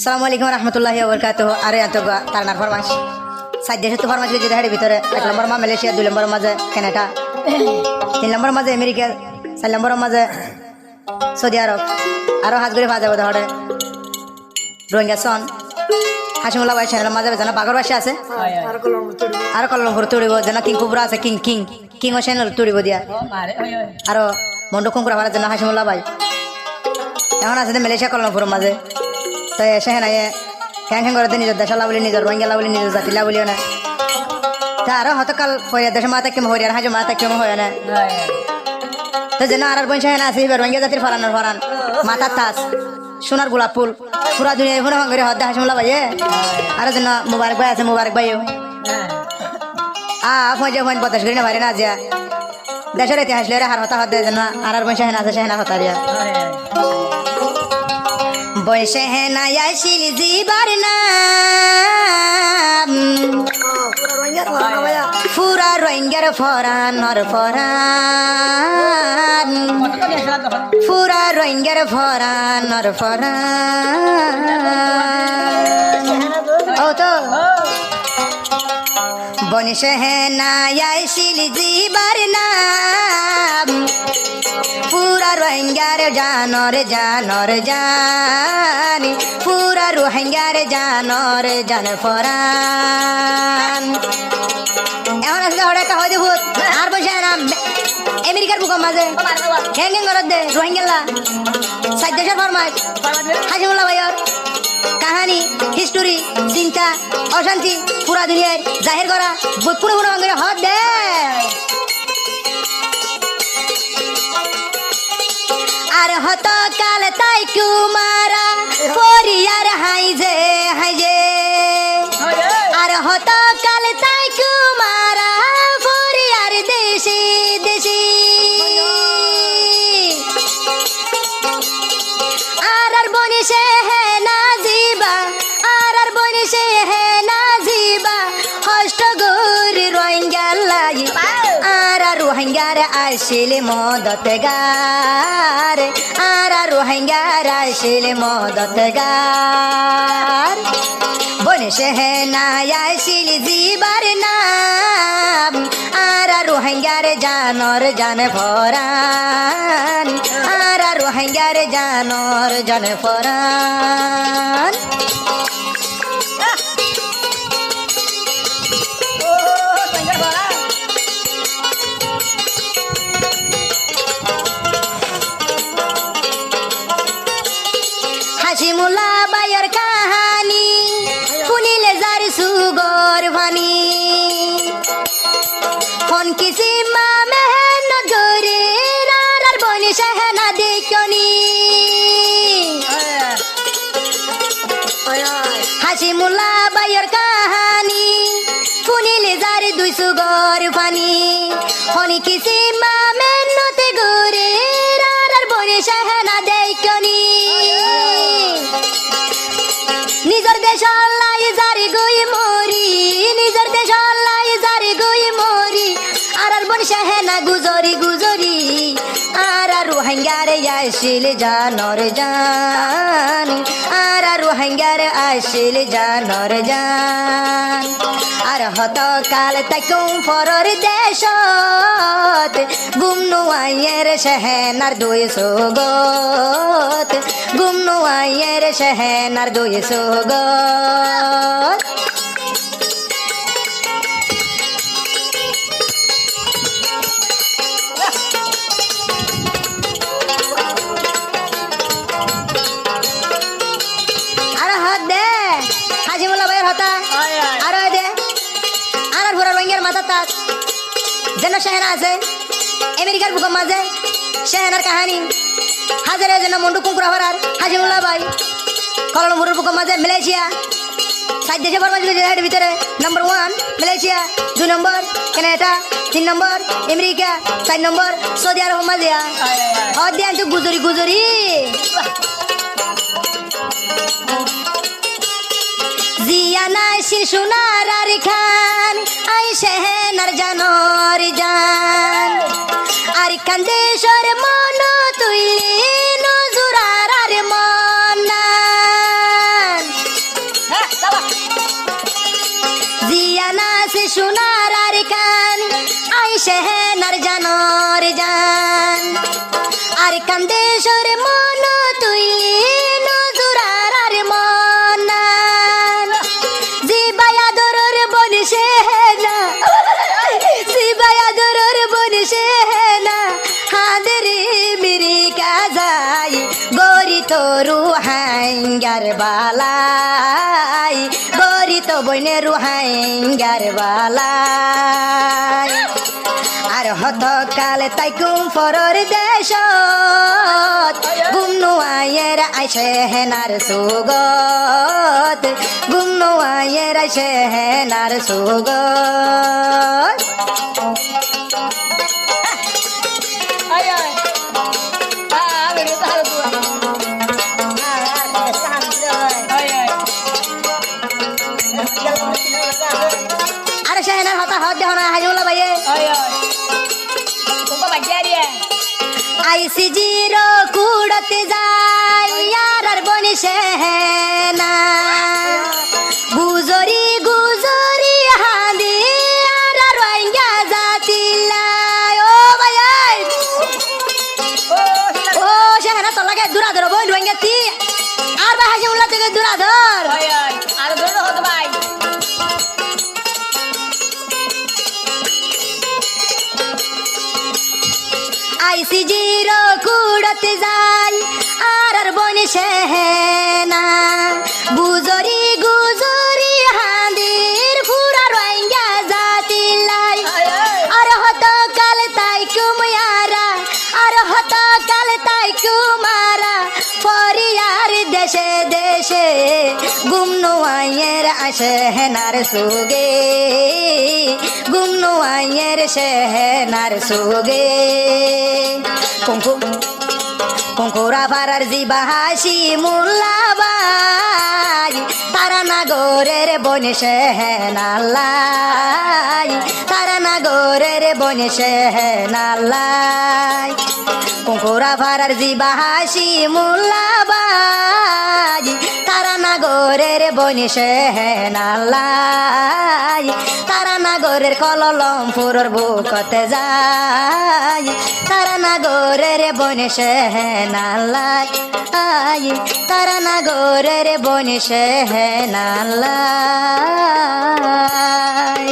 সালামালাইকুম রহমতুল্লাহি ওবরকাতুহু। আরে এত তার ফরমাস সাত দেশে তো ফরমাস বেঁচে দেখার ভিতরে 1 নম্বর মালয়েশিয়া, 2 নম্বর মাঝে কানাডা, 3 নম্বর মাঝে আমেরিকা, 4 নম্বর মাঝে সৌদি আরব, আরো হাজ করে ফাজা বোধ হরে রোহিঙ্গা সন হাসিমুল্লাহ ভাই চ্যানেলের মাঝে যেন বাগর বাসা আছে আর কলমপুর তুড়িব যেন কিং কুবরা আছে কিং কিং কিং ও চ্যানেল তুড়িব দিয়া আরো মন্ডু কুমকুরা ভাড়ার জন্য হাসিমুল্লাহ ভাই এখন আছে মালয়েশিয়া কলমপুরের মাঝে। তো এসে হ্যাঁ হ্যাং হ্যাং করে নিজের দেশ লাভলি নিজের রোহিঙ্গা লাভলি নিজের জাতি লাভলিও না তা আরো হতকাল হইয়া দেশে মাথা কেমন হইয়া হাজো মাথা কেমন হয় না তো যেন আর বংশ হ্যাঁ আছে রোহিঙ্গা জাতির ফরানোর ফরান মাথার তাস সোনার গোলাপ ফুল পুরা দুনিয়া ফোন করে হদ্দা হাসিমুল্লাহ ভাই আরো যেন মুবারক ভাই আছে মুবারক ভাইও ফোঁজে ফোন বতাস করি না ভারি না যা দেশের ইতিহাস লে হার হতা হদ্দে যেন আর বংশ হ্যাঁ আছে সেনা হতা দিয়া বয়সে হেনা আসিল জিবার নাম পুরা রোহিঙ্গার ফরানর ফরান পুরা রোহিঙ্গার ফরানর ফরান ও তো বয়সে হেনা আসিল জিবার নাম পুরা রোহিঙ্গার জানর জানর জানি পুরা রোহিঙ্গার জানর জান ফরান এখন আসলে হঠাৎ হয়ে দেবো আর বসে নাম আমেরিকার বুকের মাঝে হ্যাং হ্যাং করত দে রোহিঙ্গাল্লা সাত দেশের ফরমাইশ হাসিমুল্লাহ ভাইয়র কাহানি হিস্টোরি চিন্তা অশান্তি পুরা দুনিয়ার জাহির করা পুরো পুরো অঙ্গের হদ দে আর হত কাল তাই কুমারা পরিয়ার হাইজে হাইজে আর হত কাল তাই কুমারা পরিয়ার দেশি দেশি আর বনিসে হে না জিবা আর বনিসে হে না জিবা হষ্ট গৌরি রোহিঙ্গালাই আর রোহিঙ্গার আসিল মদত গার আর রোহিঙ্গার আসিল মদত গার বনিসে হে না আসিল জিবার নাম আর রোহিঙ্গার জানর জান ফরান আর রোহিঙ্গার জানর জান ফরান হাসিমুল্লাহ ভাইয়ের কাহানি শুনিলে যার সুগর ভানি ফোন কিসি মা মেহনত করে আর বনি সেনা দেখনি হাসিমুল্লাহ ভাইয়ের কাহানি শুনিলে যার দুই সুগর ভানি ফোন কিসি মা মেহনত করে আর বনি সেনা দেখনি নিজের দেশ লাই যারে গই মরি নিজের দেশ লাই যারে গই মরি আর বনসা হেনা গুজরি গুজরি আর রোহিঙ্গার আসিল জানর জান আর রোহিঙ্গার আসিল জানর জান আর হত কাল তাকুম ফরর দেশত গুমনু আয়ের সেহেনার দুই সুগত গুমনু আয়ের সেহেনার দুই সুগত আর হাত দে হাসিমুল্লাহ ভাইয়ের হতা আর দে আর পুরা রোহিঙ্গার মাথা তাস যেন সেহেনা আছে আমেরিকার বুকের মাঝে সেহেনার কাহানি হাজারে যেন মন্ডু কুমকুরা ভরার হাসিমুল্লাহ ভাই কলমপুরের বুকের মাঝে মালয়েশিয়া সাত দেশে ফরমাইশ বেঁচে ভিতরে নম্বর 1 মালয়েশিয়া, 2 নম্বর কানাডা, 3 নম্বর আমেরিকা, 4 নম্বর সৌদি আরব মাঝিয়া অধ্যান তো গুজরি গুজরি জিয়া নাসির সোনার আর খান আই সেহেনার জানর জান আর কান্দেশ্বর মন তুই নজুরার আর মন সোনার আর কান আইসে হেনার জানর জান আর কান্দে সর মন তুইলি নজুরার আর মনান জিবায়া দরর বনিসে হেনা জিবায়া দরর বনিসে হেনা হাদরে মিরি কাজাই গরি তরু হাঙ্গার বালাই গরি তো বইনে রুহাঙ্গার বালাই আর হত কালে তাইকুম ফরর দেশ গুমনু আয়ের আইসে হেনার সুগত গুমনু আয়ের আইসে হেনার সুগত আরে সেহেনার হতা হত দেহ না হাজুলা ভাইয়ে আইসি জিরো কুড়তে যাই আর বনি সেহেনা গুজরি গুজরি হাঁদি আর রোহিঙ্গা জাতিলাই ও ভাই ও সেহেনা তোর লাগে দূরা ধর বই রোহিঙ্গা তি আর ভাই হাজুলা থেকে দূরা ধর আর ধরো হতো ভাই আইসি জিরো কুড়তে যাই আর বনি সেহেনা গুজরি গুজরি হাঁদির ফুরা রোহিঙ্গা জাতিলাই আর হত কাল তাই কুমিয়ারা আর হত কাল তাই কুমারা পরিয়ার দেশে দেশে গুমনু আয়ের আসে হেনার সুগে গুমনু আয়ের সেহেনার সুগে কঙ্কুরা পাড়ার জিবাহাসি মুল্লাবাই তারা নাগরের বনে সেহেনাল্লাই তারা নাগরের বনে সেহেনাল্লাই কঙ্কুরা পাড়ার জিবাহাসি মুল্লাবাই তারা নাগরের বনে সেহেনাল্লাই তারা নাগরের কললমপুরের বুকতে যায় তারা নাগরের বনে সেহেনাল্লাই তারা নাগরের বনে সেহেনাল্লাই